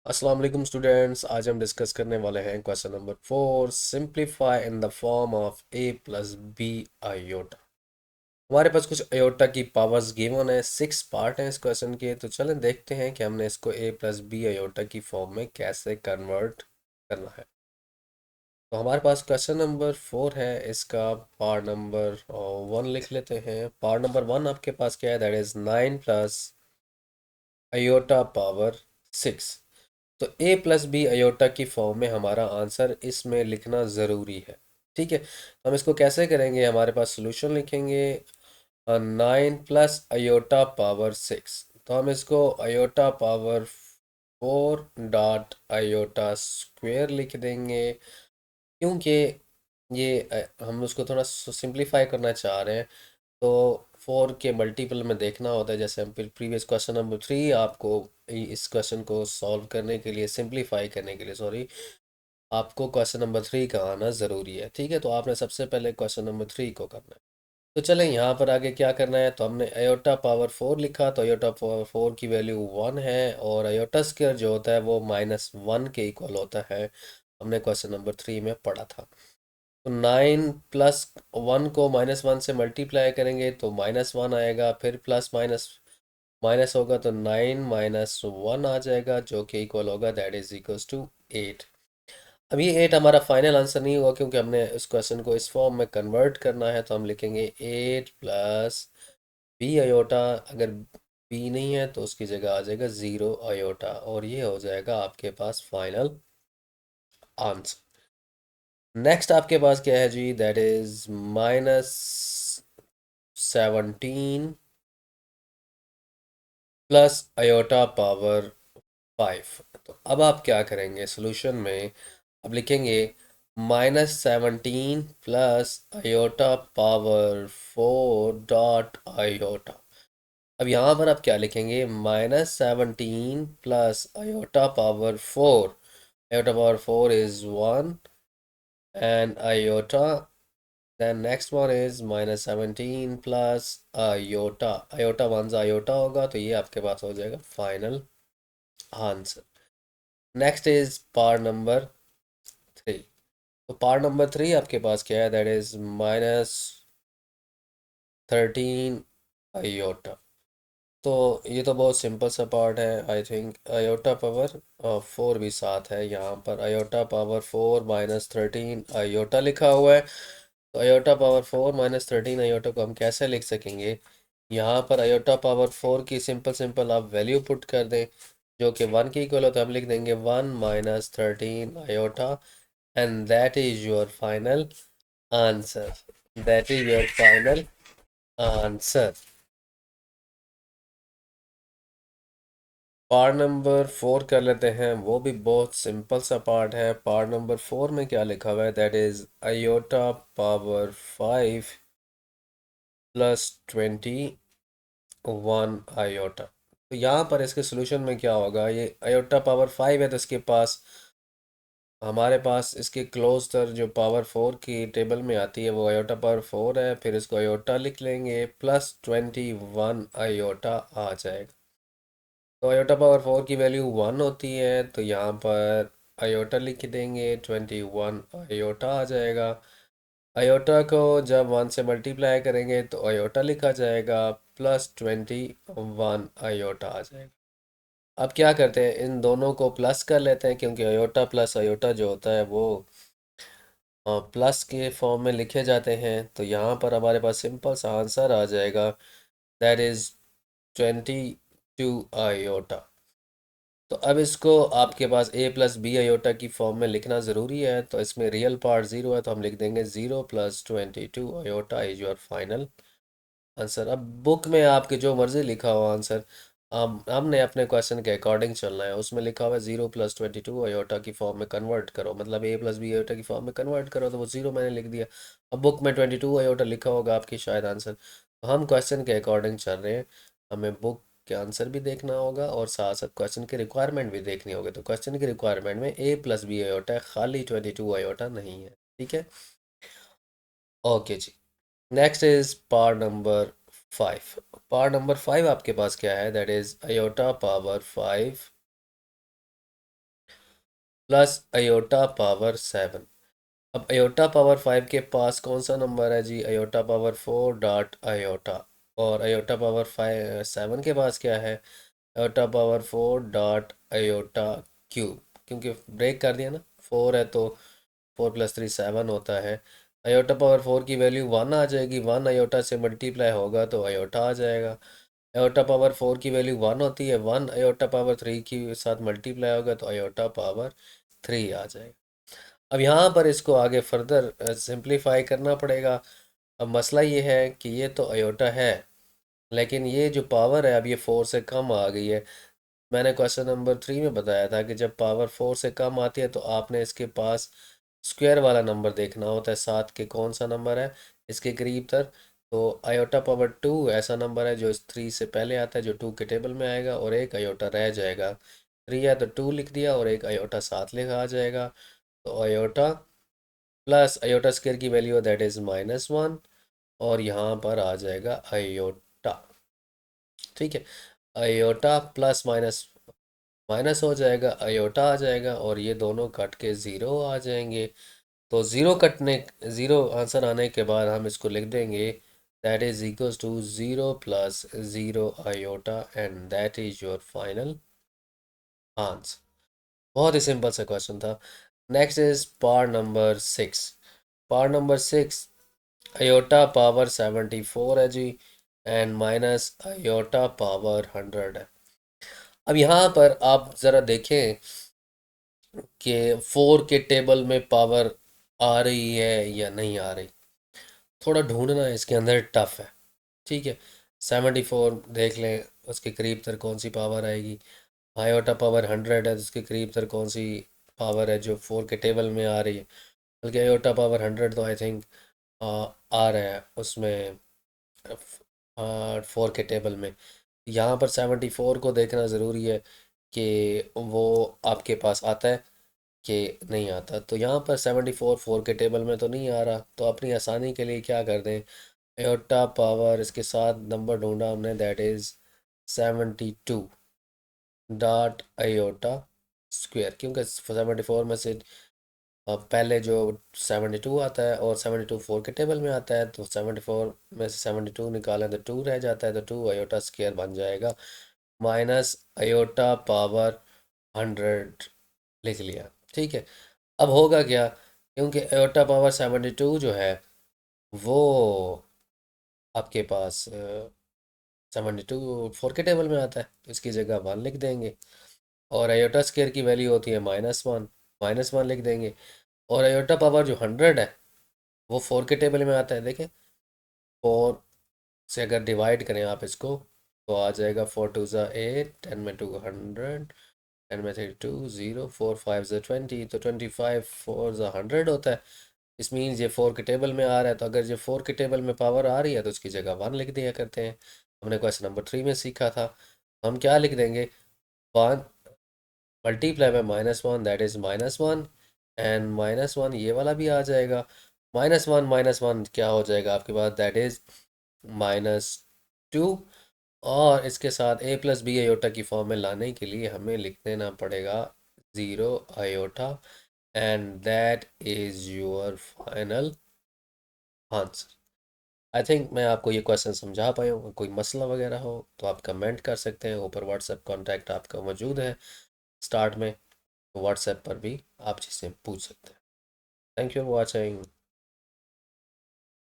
अस्सलाम वालेकुम स्टूडेंट्स। आज हम डिस्कस करने वाले हैं question number 4, simplify in the form of a plus B iota. हमारे पास कुछ आयोटा की पावर्स गिवन है, 6 पार्ट हैं इस क्वेश्चन के। तो चलें देखते हैं कि हमने इसको a प्लस बी आयोटा की फॉर्म में कैसे कन्वर्ट करना है। तो हमारे पास क्वेश्चन नंबर 4 है, इसका पार्ट नंबर 1 लिख लेते हैं। पार्ट नंबर 1 आपके पास क्या है, that is 9 plus iota power 6। तो ए प्लस बी अयोटा की फॉर्म में हमारा आंसर इसमें लिखना ज़रूरी है। ठीक है, तो हम इसको कैसे करेंगे, हमारे पास सोल्यूशन लिखेंगे 9 प्लस अयोटा पावर 6। तो हम इसको iota power 4 dot iota square लिख देंगे, क्योंकि ये हम उसको थोड़ा सिंप्लीफाई करना चाह रहे हैं। तो 4 के मल्टीपल में देखना होता है, जैसे हम प्रीवियस क्वेश्चन नंबर 3 आपको इस क्वेश्चन को सॉल्व करने के लिए, सिंप्लीफाई करने के लिए सॉरी, आपको क्वेश्चन नंबर 3 का आना ज़रूरी है। ठीक है, तो आपने सबसे पहले क्वेश्चन नंबर 3 को करना है। तो चलें यहाँ पर आगे क्या करना है। तो हमने अयोटा पावर 4 लिखा, तो अयोटा पावर 4 की वैल्यू 1 है, और अयोटा स्क्वायर जो होता है वो -1 के इक्वल होता है। हमने क्वेश्चन नंबर 3 में पढ़ा था। तो 9 प्लस 1 को -1 से मल्टीप्लाई करेंगे तो -1 आएगा, फिर प्लस माइनस माइनस होगा तो 9 - 1 आ जाएगा, जो कि इक्वल होगा, दैट इज इक्वल्स टू 8। अब ये 8 हमारा फाइनल आंसर नहीं हुआ, क्योंकि हमने इस क्वेश्चन को इस फॉर्म में कन्वर्ट करना है। तो हम लिखेंगे 8 प्लस बी अयोटा। अगर बी नहीं है तो उसकी जगह आ जाएगा 0 अयोटा, और ये हो जाएगा आपके पास फाइनल आंसर। नेक्स्ट आपके पास क्या है जी, that is -17 plus iota power 5। तो अब आप क्या करेंगे सोल्यूशन में, अब लिखेंगे -17 plus iota power 4 dot iota. अब यहाँ पर आप क्या लिखेंगे, -17 plus iota power 4। Iota power 4 is 1 and iota. Then next one is -17 plus iota। iota one से iota होगा, तो ये आपके पास हो जाएगा final answer. Next is part number 3। तो पार्ट नंबर 3 आपके पास क्या है, दैट इज -13 iota। तो ये तो बहुत सिंपल सा पार्ट है। आई थिंक अयोटा पावर 4 भी साथ है यहाँ पर। अयोटा पावर 4 -13 अयोटा लिखा हुआ है। तो अयोटा पावर 4 -13 अयोटा को हम कैसे लिख सकेंगे, यहाँ पर अयोटा पावर 4 की सिंपल सिंपल आप वैल्यू पुट कर दें, जो कि 1 की इक्वल हो, तो हम लिख देंगे 1 -13 iota, and that is your final answer. That is your final answer. Part number 4 कर लेते हैं, वो भी बहुत सिंपल सा पार्ट है। पार्ट नंबर 4 में क्या लिखा हुआ है, that is iota power 5 plus 21 iota. तो यहाँ पर इसके सोल्यूशन में क्या होगा, ये अयोटा पावर 5 है, तो इसके पास, हमारे पास इसके क्लोजर जो पावर 4 की टेबल में आती है वो अयोटा पावर 4 है, फिर इसको अयोटा लिख लेंगे, +21 अयोटा आ जाएगा। तो अयोटा पावर 4 की वैल्यू 1 होती है, तो यहाँ पर अयोटा लिख देंगे, 21 अयोटा आ जाएगा। अयोटा को जब 1 से मल्टीप्लाई करेंगे तो अयोटा लिखा जाएगा, +21 अयोटा आ जाएगा। अब क्या करते हैं, इन दोनों को प्लस कर लेते हैं, क्योंकि अयोटा प्लस अयोटा जो होता है वो प्लस के फॉर्म में लिखे जाते हैं। तो यहाँ पर हमारे पास सिंपल सा आंसर आ जाएगा, दैट इज 22 अयोटा। तो अब इसको आपके पास a प्लस बी अयोटा की फॉर्म में लिखना ज़रूरी है। तो इसमें रियल पार्ट 0 है, तो हम लिख देंगे 0 + 22 iota is your final answer. अब बुक में आपके जो मर्ज़ी लिखा हुआ आंसर, हमने अपने क्वेश्चन के अकॉर्डिंग चलना है। उसमें लिखा हुआ है 0 + 22 अयोटा की फॉर्म में कन्वर्ट करो, मतलब a प्लस बी अयोटा की फॉर्म में कन्वर्ट करो, तो वो 0 मैंने लिख दिया। अब बुक में 22 अयोटा लिखा होगा आपकी शायद आंसर। तो हम क्वेश्चन के अकॉर्डिंग चल रहे हैं, हमें बुक के आंसर भी देखना होगा और साथ साथ क्वेश्चन की रिक्वायरमेंट भी देखनी होगी। तो क्वेश्चन की रिक्वायरमेंट में a प्लस बी अयोटा है, खाली 22 अयोटा नहीं है। ठीक है, ओके जी। Next is part number 5। Part number 5 आपके पास क्या है, that is iota power 5 plus iota power 7। अब अयोटा पावर 5 के पास कौन सा नंबर है जी? Iota power 4 dot iota. और अयोटा पावर 7 के पास क्या है? Iota power 4 dot iota cube. क्योंकि ब्रेक कर दिया ना, 4 है तो 4 + 3 7 होता है। अयोटा पावर 4 की वैल्यू 1 आ जाएगी, 1 अयोटा से मल्टीप्लाई होगा तो अयोटा आ जाएगा। अयोटा पावर 4 की वैल्यू 1 होती है, 1 अयोटा पावर 3 के साथ मल्टीप्लाई होगा तो अयोटा पावर 3 आ जाएगा। अब यहाँ पर इसको आगे फर्दर सिंप्लीफाई करना पड़ेगा। अब मसला ये है कि ये तो अयोटा है, लेकिन ये जो पावर है अब ये 4 से कम आ गई है। मैंने क्वेश्चन नंबर 3 में बताया था कि जब पावर 4 से कम आती है तो आपने इसके पास स्क्वायर वाला नंबर देखना होता है, साथ के कौन सा नंबर है इसके करीब तर। तो अयोटा पावर 2 ऐसा नंबर है जो इस 3 से पहले आता है, जो 2 के टेबल में आएगा, और एक अयोटा रह जाएगा। 3 है तो 2 लिख दिया और एक अयोटा साथ लिखा आ जाएगा। तो अयोटा प्लस अयोटा स्क्वायर की वैल्यू दैट इज़ -1, और यहाँ पर आ जाएगा अयोटा। ठीक है, अयोटा प्लस माइनस माइनस हो जाएगा, अयोटा आ जाएगा, और ये दोनों कट के ज़ीरो आ जाएंगे। तो ज़ीरो कटने ज़ीरो आंसर आने के बाद हम इसको लिख देंगे that is equals to 0 + 0 iota, and that is your final answer. बहुत ही सिंपल सा क्वेश्चन था। Next is part number 6। Part number 6, iota power 74 है जी, एंड माइनस अयोटा पावर 100 है। अब यहाँ पर आप ज़रा देखें कि 4 के टेबल में पावर आ रही है या नहीं आ रही। थोड़ा ढूंढना इसके अंदर टफ है। ठीक है, 74 देख लें, उसके करीब तर कौन सी पावर आएगी। आयोटा पावर 100 है तो उसके करीब तर कौन सी पावर है जो 4 के टेबल में आ रही है। बल्कि आयोटा पावर 100 तो आई थिंक आ रहा है उसमें 4 के टेबल में। यहाँ पर 74 को देखना ज़रूरी है कि वो आपके पास आता है कि नहीं आता। तो यहाँ पर 74 4 के टेबल में तो नहीं आ रहा, तो अपनी आसानी के लिए क्या कर दें, अयोटा पावर इसके साथ नंबर ढूंढा हमने that is 72 dot iota square. क्योंकि 74 में से पहले जो 72 आता है और 72 4 के टेबल में आता है, तो 74 में से 72 निकालें तो 2 रह जाता है, तो 2 अयोटा स्क्वेयर बन जाएगा, माइनस अयोटा पावर 100 लिख लिया। ठीक है, अब होगा क्या, क्योंकि अयोटा पावर 72 जो है वो आपके पास 72 4 के टेबल में आता है, तो इसकी जगह 1 लिख देंगे। और अयोटा स्क्वायर की वैल्यू होती है -1, -1 लिख देंगे। और अयोटा पावर जो 100 है वो 4 के टेबल में आता है। देखें, 4 से अगर डिवाइड करें आप इसको तो आ जाएगा 4 2 ज़ा 8, 10 में 2 100, 10 में 3 2 0, 4 5 ज़ा 20, तो 25 4 ज़ा 100 होता है। इस मीन्स ये 4 के टेबल में आ रहा है, तो अगर ये 4 के टेबल में पावर आ रही है तो उसकी जगह 1 लिख दिया करते हैं। हमने क्वेश्चन नंबर 3 में सीखा था। हम क्या लिख देंगे, 1 multiply by -1 that is -1, and -1 ये वाला भी आ जाएगा। -1 क्या हो जाएगा आपके पास, दैट इज़ -2। और इसके साथ a + b अयोटा की फॉर्म में लाने के लिए हमें लिख देना पड़ेगा 0 iota, and that is your final answer. I think मैं आपको ये क्वेश्चन समझा पाया हूँ। कोई मसला वगैरह हो तो आप कमेंट कर सकते हैं, ऊपर व्हाट्सएप कॉन्टैक्ट आपका मौजूद है स्टार्ट में, तो व्हाट्सएप पर भी आप चीज़ें पूछ सकते हैं। Thank you for watching.